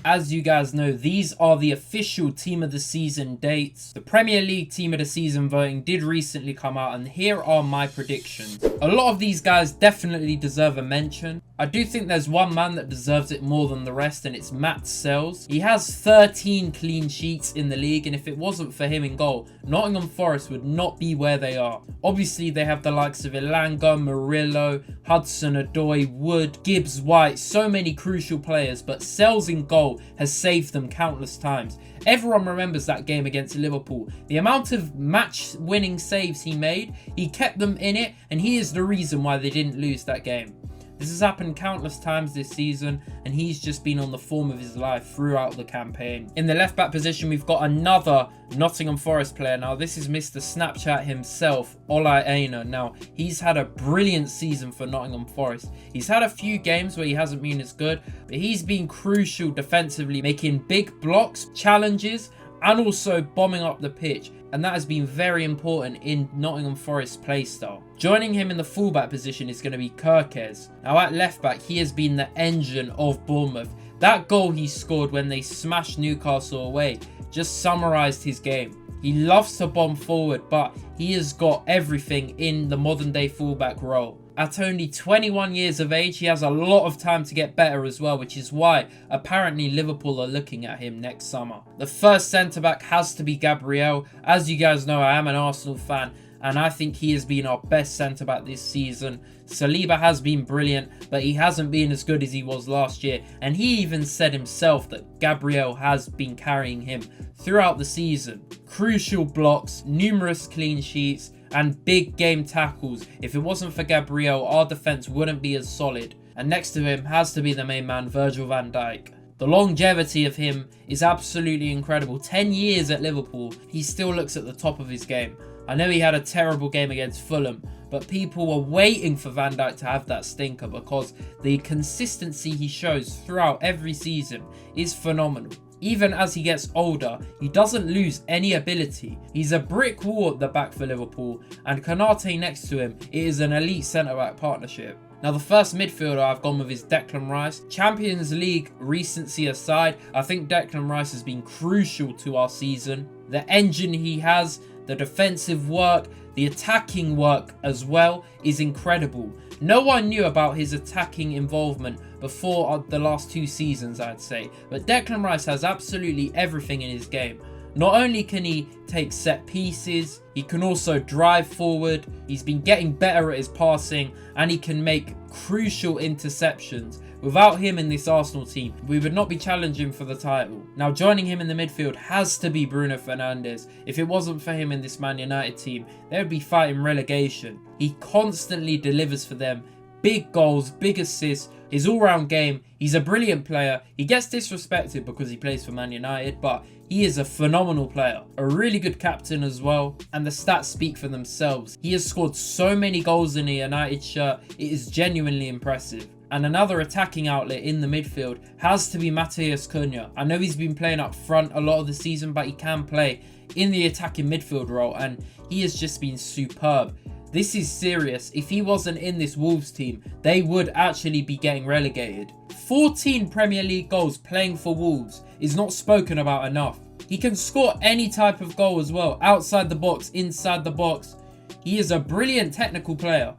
as you guys know, these are the official team of the season dates. The Premier League team of the season voting did recently come out, and here are my predictions. A lot of these guys definitely deserve a mention. I do think there's one man that deserves it more than the rest, and it's Matt Sells. He has 13 clean sheets in the league, and if it wasn't for him in goal, Nottingham Forest would not be where they are. Obviously, they have the likes of Elanga, Murillo, Hudson-Odoi, Wood, Gibbs, White, so many crucial players, but Sells in goal has saved them countless times. Everyone remembers that game against Liverpool. The amount of match-winning saves he made, he kept them in it, and he is the reason why they didn't lose that game. This has happened countless times this season, and he's just been on the form of his life throughout the campaign. In the left-back position, we've got another Nottingham Forest player. Now, this is Mr. Snapchat himself, Ola Aina. Now, he's had a brilliant season for Nottingham Forest. He's had a few games where he hasn't been as good, but he's been crucial defensively, making big blocks, challenges, and also bombing up the pitch. And that has been very important in Nottingham Forest's playstyle. Joining him in the fullback position is going to be Kirkes. Now at left back, he has been the engine of Bournemouth. That goal he scored when they smashed Newcastle away just summarised his game. He loves to bomb forward, but he has got everything in the modern day fullback role. At only 21 years of age, he has a lot of time to get better as well, which is why apparently Liverpool are looking at him next summer. The first centre-back has to be Gabriel. As you guys know, I am an Arsenal fan, and I think he has been our best centre-back this season. Saliba has been brilliant, but he hasn't been as good as he was last year, and he even said himself that Gabriel has been carrying him throughout the season. Crucial blocks, numerous clean sheets, and big game tackles. If it wasn't for Gabriel, our defence wouldn't be as solid. And next to him has to be the main man, Virgil van Dijk. The longevity of him is absolutely incredible. 10 years at Liverpool, he still looks at the top of his game. I know he had a terrible game against Fulham, but people were waiting for Van Dijk to have that stinker because the consistency he shows throughout every season is phenomenal. Even as he gets older, he doesn't lose any ability. He's a brick wall at the back for Liverpool, and Konate next to him, it is an elite centre-back partnership. Now, the first midfielder I've gone with is Declan Rice. Champions League recency aside, I think Declan Rice has been crucial to our season. The engine he has, the defensive work, the attacking work as well is incredible. No one knew about his attacking involvement before the last 2 seasons, I'd say. But Declan Rice has absolutely everything in his game. Not only can he take set pieces, he can also drive forward. He's been getting better at his passing, and he can make crucial interceptions. Without him in this Arsenal team, we would not be challenging for the title. Now, joining him in the midfield has to be Bruno Fernandes. If it wasn't for him in this Man United team, they would be fighting relegation. He constantly delivers for them. Big goals, big assists, his all-round game. He's a brilliant player. He gets disrespected because he plays for Man United, but he is a phenomenal player. A really good captain as well, and the stats speak for themselves. He has scored so many goals in a United shirt, it is genuinely impressive. And another attacking outlet in the midfield has to be Matheus Cunha. I know he's been playing up front a lot of the season, but he can play in the attacking midfield role, and he has just been superb. This is serious. If he wasn't in this Wolves team, they would actually be getting relegated. 14 Premier League goals playing for Wolves is not spoken about enough. He can score any type of goal as well, outside the box, inside the box. He is a brilliant technical player,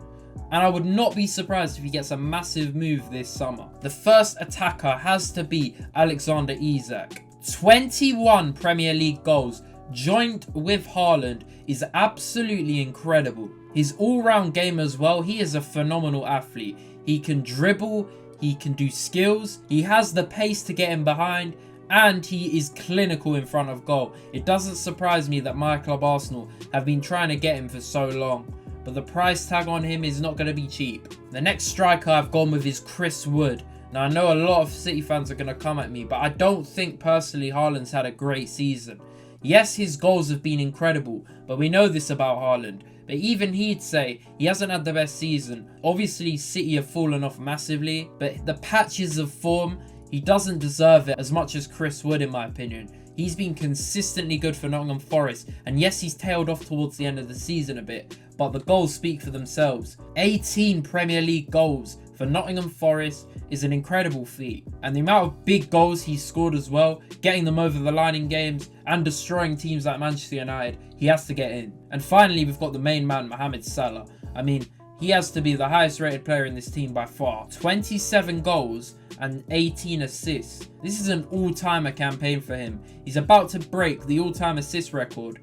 and I would not be surprised if he gets a massive move this summer. The first attacker has to be Alexander Isak. 21 Premier League goals joint with Haaland is absolutely incredible. His all-round game as well, he is a phenomenal athlete. He can dribble, he can do skills, he has the pace to get in behind, and he is clinical in front of goal. It doesn't surprise me that my club Arsenal have been trying to get him for so long, but the price tag on him is not going to be cheap. The next striker I've gone with is Chris Wood. Now, I know a lot of City fans are going to come at me, but I don't think personally Haaland's had a great season. Yes, his goals have been incredible, but we know this about Haaland. But even he'd say he hasn't had the best season. Obviously, City have fallen off massively, but the patches of form, he doesn't deserve it as much as Chris Wood, in my opinion. He's been consistently good for Nottingham Forest, and yes, he's tailed off towards the end of the season a bit, but the goals speak for themselves. 18 Premier League goals for Nottingham Forest is an incredible feat. And the amount of big goals he scored as well, getting them over the line in games and destroying teams like Manchester United, he has to get in. And finally, we've got the main man, Mohamed Salah. I mean, he has to be the highest rated player in this team by far. 27 goals and 18 assists. This is an all-timer campaign for him. He's about to break the all-time assist record.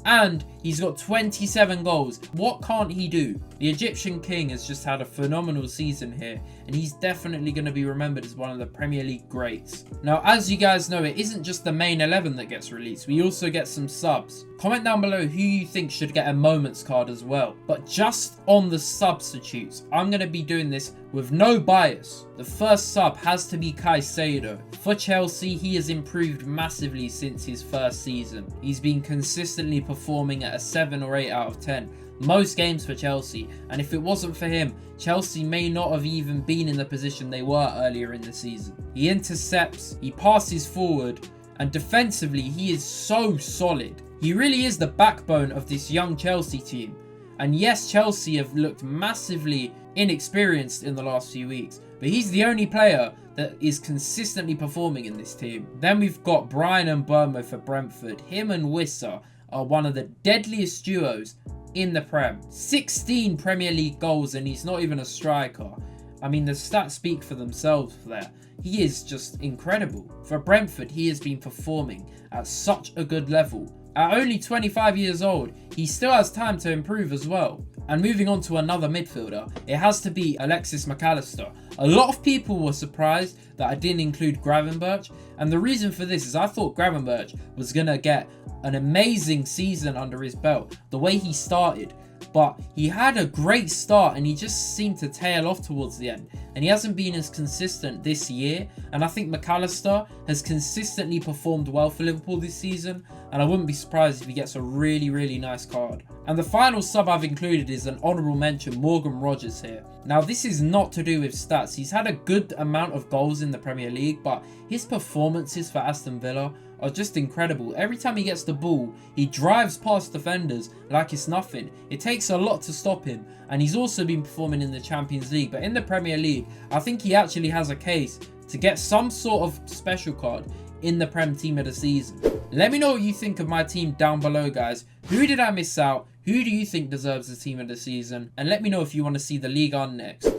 And he's got 27 goals. What can't he do? The Egyptian King has just had a phenomenal season here, and he's definitely going to be remembered as one of the Premier League greats. Now, as you guys know, it isn't just the main 11 that gets released. We also get some subs. Comment down below who you think should get a moments card as well. But just on the substitutes, I'm going to be doing this with no bias. The first sub has to be Caicedo. For Chelsea, he has improved massively since his first season. He's been consistently performing at a 7 or 8 out of 10. Most games for Chelsea, and if it wasn't for him, Chelsea may not have even been in the position they were earlier in the season. He intercepts, he passes forward, and defensively he is so solid. He really is the backbone of this young Chelsea team. And yes, Chelsea have looked massively inexperienced in the last few weeks, but he's the only player that is consistently performing in this team. Then we've got Brian and Burmo for Brentford. Him and Wissa are one of the deadliest duos in the Prem. 16 Premier League goals, and he's not even a striker. I mean, the stats speak for themselves there. He is just incredible. For Brentford, he has been performing at such a good level. At only 25 years old, he still has time to improve as well. And moving on to another midfielder, it has to be Alexis Mac Allister. A lot of people were surprised that I didn't include Gravenberch, and the reason for this is I thought Gravenberch was going to get an amazing season under his belt, the way he started. But he had a great start and he just seemed to tail off towards the end. And he hasn't been as consistent this year. And I think Mac Allister has consistently performed well for Liverpool this season. And I wouldn't be surprised if he gets a really, really nice card. And the final sub I've included is an honourable mention, Morgan Rogers here. Now, this is not to do with stats. He's had a good amount of goals in the Premier League, but his performances for Aston Villa are just incredible. Every time he gets the ball, he drives past defenders like it's nothing. It takes a lot to stop him, and he's also been performing in the Champions League. But in the Premier League, I think he actually has a case to get some sort of special card in the Prem team of the season. Let me know what you think of my team down below, guys. Who did I miss out? Who do you think deserves the team of the season? And let me know if you want to see the league on next.